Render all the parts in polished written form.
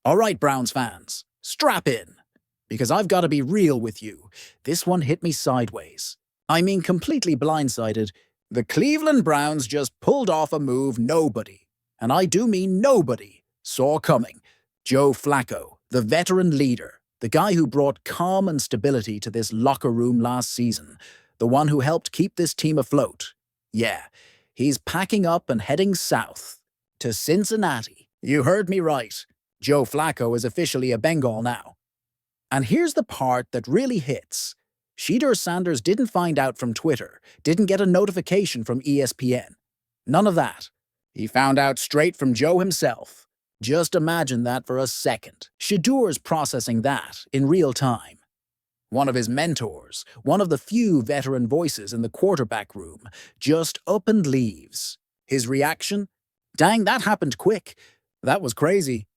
All right, Browns fans, strap in. Because I've got to be real with you. This one hit me sideways. I mean, completely blindsided. The Cleveland Browns just pulled off a move nobody, and I do mean nobody, saw coming. Joe Flacco, the veteran leader, the guy who brought calm and stability to this locker room last season, the one who helped keep this team afloat. Yeah, he's packing up and heading south, to Cincinnati. You heard me right. Joe Flacco is officially a Bengal now. And here's the part that really hits. Shedeur Sanders didn't find out from Twitter, didn't get a notification from ESPN. None of that. He found out straight from Joe himself. Just imagine that for a second. Shedeur's processing that in real time. One of his mentors, one of the few veteran voices in the quarterback room, just up and leaves. His reaction? Dang, that happened quick. That was crazy.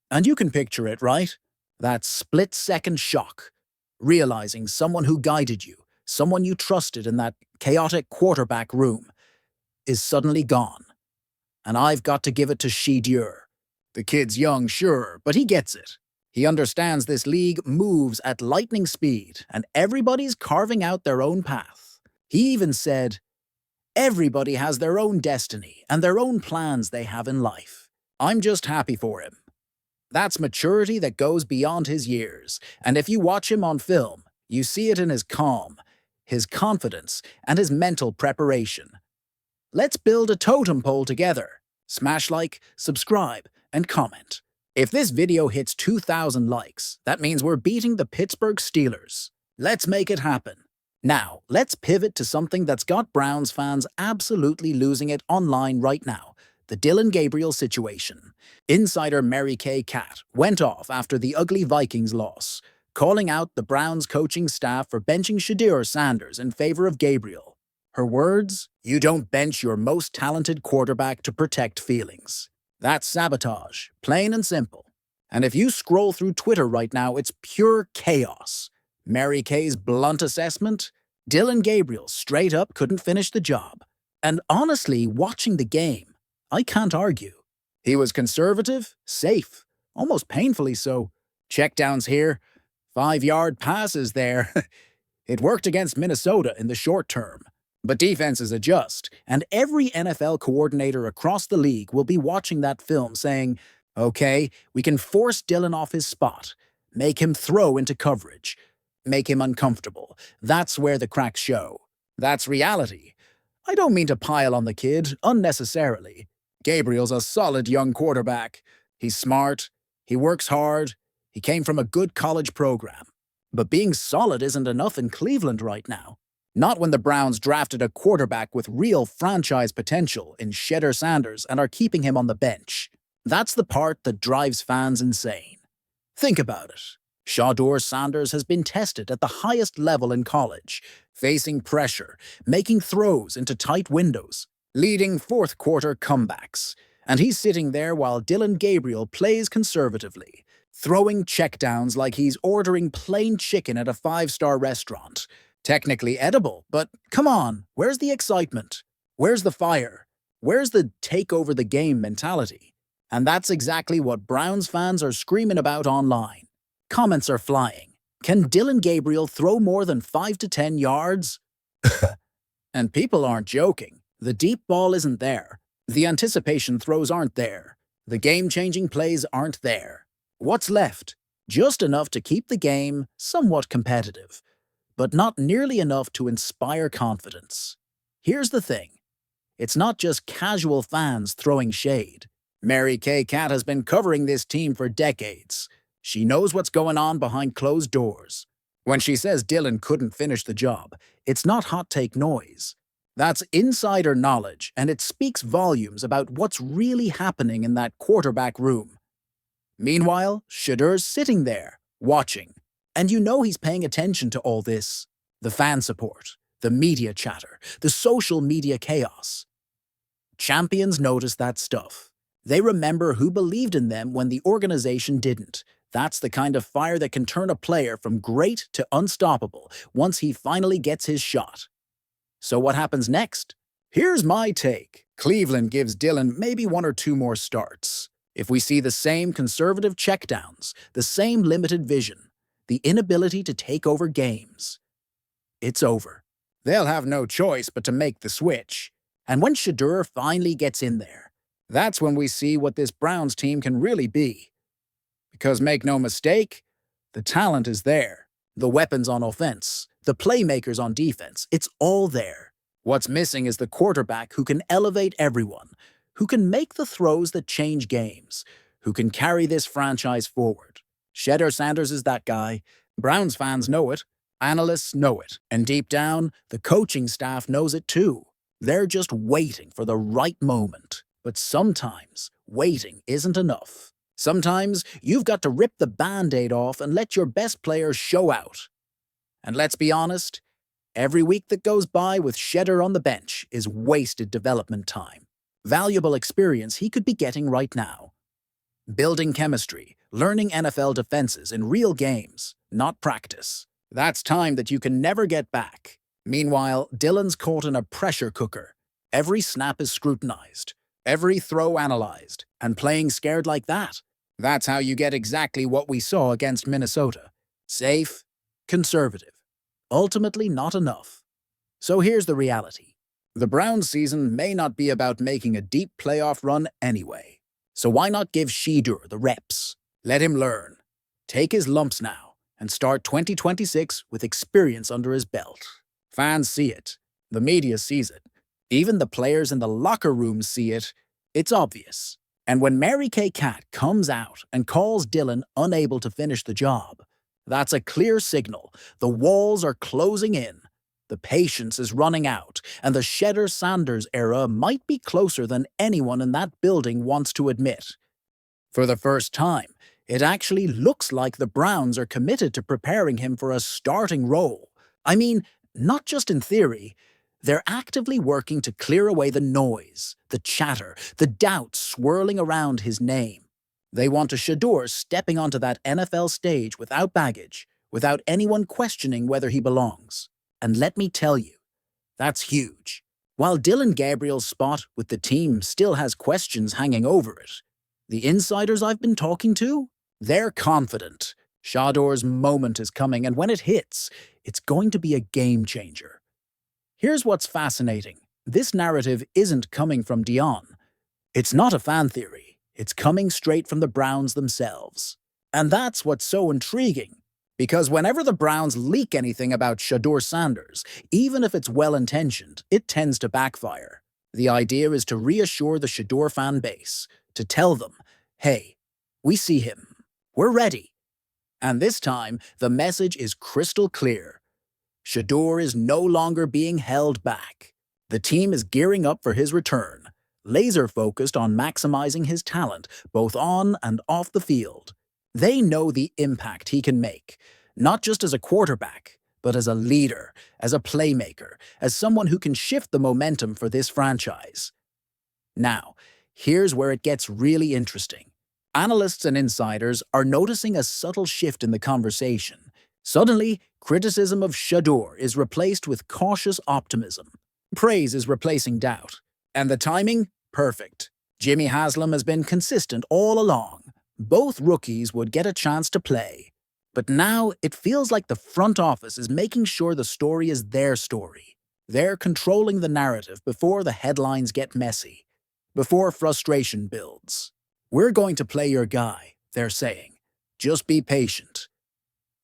And you can picture it, right? That split-second shock. Realizing someone who guided you, someone you trusted in that chaotic quarterback room, is suddenly gone. And I've got to give it to Shedeur. The kid's young, sure, but he gets it. He understands this league moves at lightning speed, and everybody's carving out their own path. He even said, everybody has their own destiny and their own plans they have in life. I'm just happy for him. That's maturity that goes beyond his years, and if you watch him on film, you see it in his calm, his confidence, and his mental preparation. Let's build a totem pole together. Smash like, subscribe, and comment. If this video hits 2,000 likes, that means we're beating the Pittsburgh Steelers. Let's make it happen. Now, let's pivot to something that's got Browns fans absolutely losing it online right now. The Dillon Gabriel situation. Insider Mary Kay Cat went off after the ugly Vikings loss, calling out the Browns coaching staff for benching Shedeur Sanders in favor of Gabriel. Her words, "You don't bench your most talented quarterback to protect feelings." That's sabotage, plain and simple. And if you scroll through Twitter right now, it's pure chaos. Mary Kay's blunt assessment? Dillon Gabriel straight up couldn't finish the job. And honestly, watching the game, I can't argue. He was conservative, safe, almost painfully so. Checkdowns here, 5-yard passes there. It worked against Minnesota in the short term. But defenses adjust, and every NFL coordinator across the league will be watching that film saying, okay, we can force Dillon off his spot, make him throw into coverage, make him uncomfortable. That's where the cracks show. That's reality. I don't mean to pile on the kid unnecessarily. Gabriel's a solid young quarterback. He's smart, he works hard, he came from a good college program. But being solid isn't enough in Cleveland right now. Not when the Browns drafted a quarterback with real franchise potential in Shedeur Sanders and are keeping him on the bench. That's the part that drives fans insane. Think about it. Shedeur Sanders has been tested at the highest level in college, facing pressure, making throws into tight windows, leading fourth-quarter comebacks. And he's sitting there while Dillon Gabriel plays conservatively, throwing checkdowns like he's ordering plain chicken at a 5-star restaurant. Technically edible, but come on, where's the excitement? Where's the fire? Where's the take-over-the-game mentality? And that's exactly what Browns fans are screaming about online. Comments are flying. Can Dillon Gabriel throw more than 5 to 10 yards? And people aren't joking. The deep ball isn't there. The anticipation throws aren't there. The game-changing plays aren't there. What's left? Just enough to keep the game somewhat competitive, but not nearly enough to inspire confidence. Here's the thing. It's not just casual fans throwing shade. Mary Kay Cat has been covering this team for decades. She knows what's going on behind closed doors. When she says Dillon couldn't finish the job, it's not hot take noise. That's insider knowledge, and it speaks volumes about what's really happening in that quarterback room. Meanwhile, Shedeur's sitting there, watching. And you know he's paying attention to all this. The fan support, the media chatter, the social media chaos. Champions notice that stuff. They remember who believed in them when the organization didn't. That's the kind of fire that can turn a player from great to unstoppable once he finally gets his shot. So what happens next? Here's my take. Cleveland gives Dillon maybe 1 or 2 more starts. If we see the same conservative checkdowns, the same limited vision, the inability to take over games, it's over. They'll have no choice but to make the switch. And when Shedeur finally gets in there, that's when we see what this Browns team can really be. Because make no mistake, the talent is there. The weapons on offense, the playmakers on defense, it's all there. What's missing is the quarterback who can elevate everyone, who can make the throws that change games, who can carry this franchise forward. Shedeur Sanders is that guy. Browns fans know it. Analysts know it. And deep down, the coaching staff knows it too. They're just waiting for the right moment. But sometimes, waiting isn't enough. Sometimes, you've got to rip the Band-Aid off and let your best players show out. And let's be honest, every week that goes by with Shedeur on the bench is wasted development time. Valuable experience he could be getting right now. Building chemistry, learning NFL defenses in real games, not practice. That's time that you can never get back. Meanwhile, Dylan's caught in a pressure cooker. Every snap is scrutinized, every throw analyzed, and playing scared like that. That's how you get exactly what we saw against Minnesota. Safe, conservative. Ultimately not enough. So here's the reality. The Browns season may not be about making a deep playoff run anyway. So why not give Shedeur the reps? Let him learn. Take his lumps now and start 2026 with experience under his belt. Fans see it. The media sees it. Even the players in the locker room see it. It's obvious. And when Mary Kay Cat comes out and calls Dylan unable to finish the job, that's a clear signal. The walls are closing in. The patience is running out, and the Shedeur Sanders era might be closer than anyone in that building wants to admit. For the first time, it actually looks like the Browns are committed to preparing him for a starting role. I mean, not just in theory. They're actively working to clear away the noise, the chatter, the doubts swirling around his name. They want a Shedeur stepping onto that NFL stage without baggage, without anyone questioning whether he belongs. And let me tell you, that's huge. While Dylan Gabriel's spot with the team still has questions hanging over it, the insiders I've been talking to, they're confident. Shedeur's moment is coming, and when it hits, it's going to be a game changer. Here's what's fascinating. This narrative isn't coming from Dion. It's not a fan theory. It's coming straight from the Browns themselves. And that's what's so intriguing. Because whenever the Browns leak anything about Shedeur Sanders, even if it's well-intentioned, it tends to backfire. The idea is to reassure the Shedeur fan base, to tell them, hey, we see him. We're ready. And this time, the message is crystal clear. Shedeur is no longer being held back. The team is gearing up for his return, laser-focused on maximizing his talent, both on and off the field. They know the impact he can make, not just as a quarterback, but as a leader, as a playmaker, as someone who can shift the momentum for this franchise. Now, here's where it gets really interesting. Analysts and insiders are noticing a subtle shift in the conversation. Suddenly, criticism of Shedeur is replaced with cautious optimism. Praise is replacing doubt. And the timing? Perfect. Jimmy Haslam has been consistent all along. Both rookies would get a chance to play. But now it feels like the front office is making sure the story is their story. They're controlling the narrative before the headlines get messy, before frustration builds. We're going to play your guy, they're saying. Just be patient.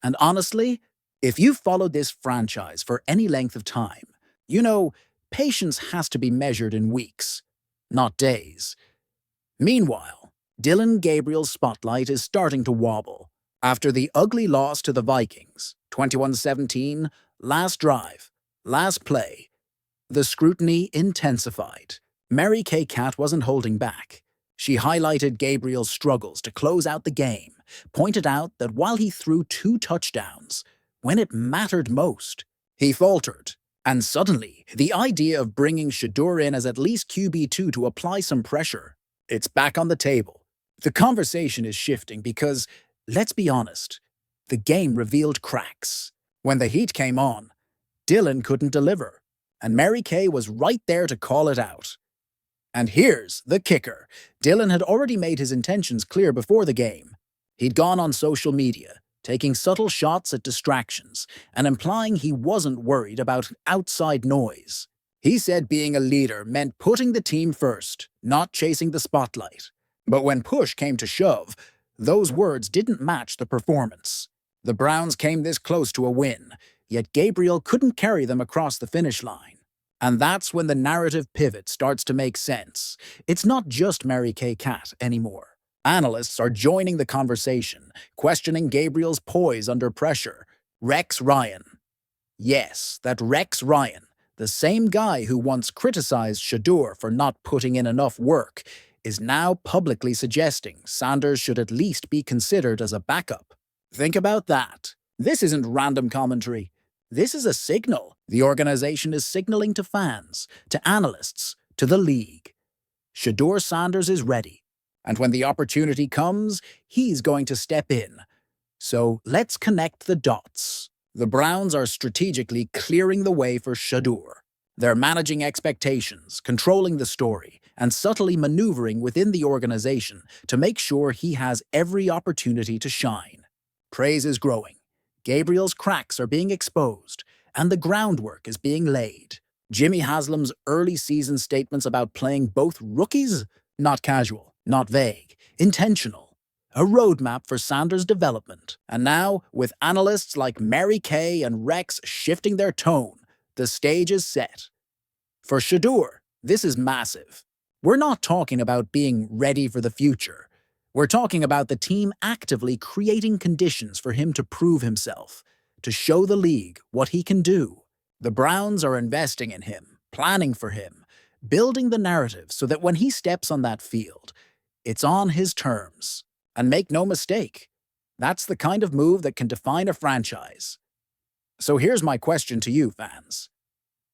And honestly, if you've followed this franchise for any length of time, you know, patience has to be measured in weeks, not days. Meanwhile, Dylan Gabriel's spotlight is starting to wobble. After the ugly loss to the Vikings, 21-17, last drive, last play, the scrutiny intensified. Mary Kay Cat wasn't holding back. She highlighted Gabriel's struggles to close out the game, pointed out that while he threw 2 touchdowns, when it mattered most, he faltered. And suddenly, the idea of bringing Shedeur in as at least QB2 to apply some pressure, it's back on the table. The conversation is shifting because, let's be honest, the game revealed cracks. When the heat came on, Dylan couldn't deliver, and Mary Kay was right there to call it out. And here's the kicker. Dylan had already made his intentions clear before the game. He'd gone on social media, taking subtle shots at distractions and implying he wasn't worried about outside noise. He said being a leader meant putting the team first, not chasing the spotlight. But when push came to shove, those words didn't match the performance. The Browns came this close to a win, yet Gabriel couldn't carry them across the finish line. And that's when the narrative pivot starts to make sense. It's not just Mary Kay Cat anymore. Analysts are joining the conversation, questioning Gabriel's poise under pressure. Rex Ryan. Yes, that Rex Ryan, the same guy who once criticized Shedeur for not putting in enough work, is now publicly suggesting Sanders should at least be considered as a backup. Think about that. This isn't random commentary. This is a signal. The organization is signaling to fans, to analysts, to the league. Shedeur Sanders is ready. And when the opportunity comes, he's going to step in. So let's connect the dots. The Browns are strategically clearing the way for Shedeur. They're managing expectations, controlling the story, and subtly maneuvering within the organization to make sure he has every opportunity to shine. Praise is growing. Gabriel's cracks are being exposed, and the groundwork is being laid. Jimmy Haslam's early season statements about playing both rookies? Not casual, not vague, intentional. A roadmap for Sanders' development. And now, with analysts like Mary Kay and Rex shifting their tone, the stage is set. For Shedeur, this is massive. We're not talking about being ready for the future. We're talking about the team actively creating conditions for him to prove himself, to show the league what he can do. The Browns are investing in him, planning for him, building the narrative so that when he steps on that field, it's on his terms. And make no mistake, that's the kind of move that can define a franchise. So here's my question to you, fans.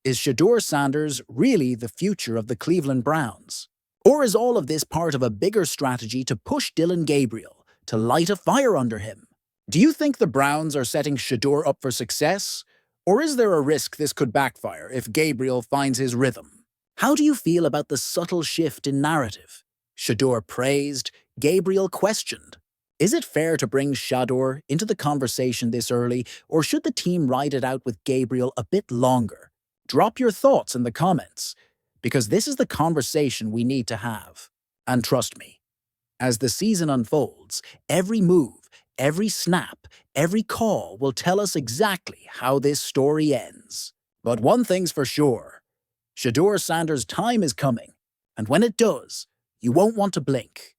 Is Shedeur Sanders really the future of the Cleveland Browns? Or is all of this part of a bigger strategy to push Dylan Gabriel, to light a fire under him? Do you think the Browns are setting Shedeur up for success? Or is there a risk this could backfire if Gabriel finds his rhythm? How do you feel about the subtle shift in narrative? Shedeur praised, Gabriel questioned. Is it fair to bring Shedeur into the conversation this early, or should the team ride it out with Gabriel a bit longer? Drop your thoughts in the comments, because this is the conversation we need to have. And trust me, as the season unfolds, every move, every snap, every call will tell us exactly how this story ends. But one thing's for sure, Shedeur Sanders' time is coming, and when it does, you won't want to blink.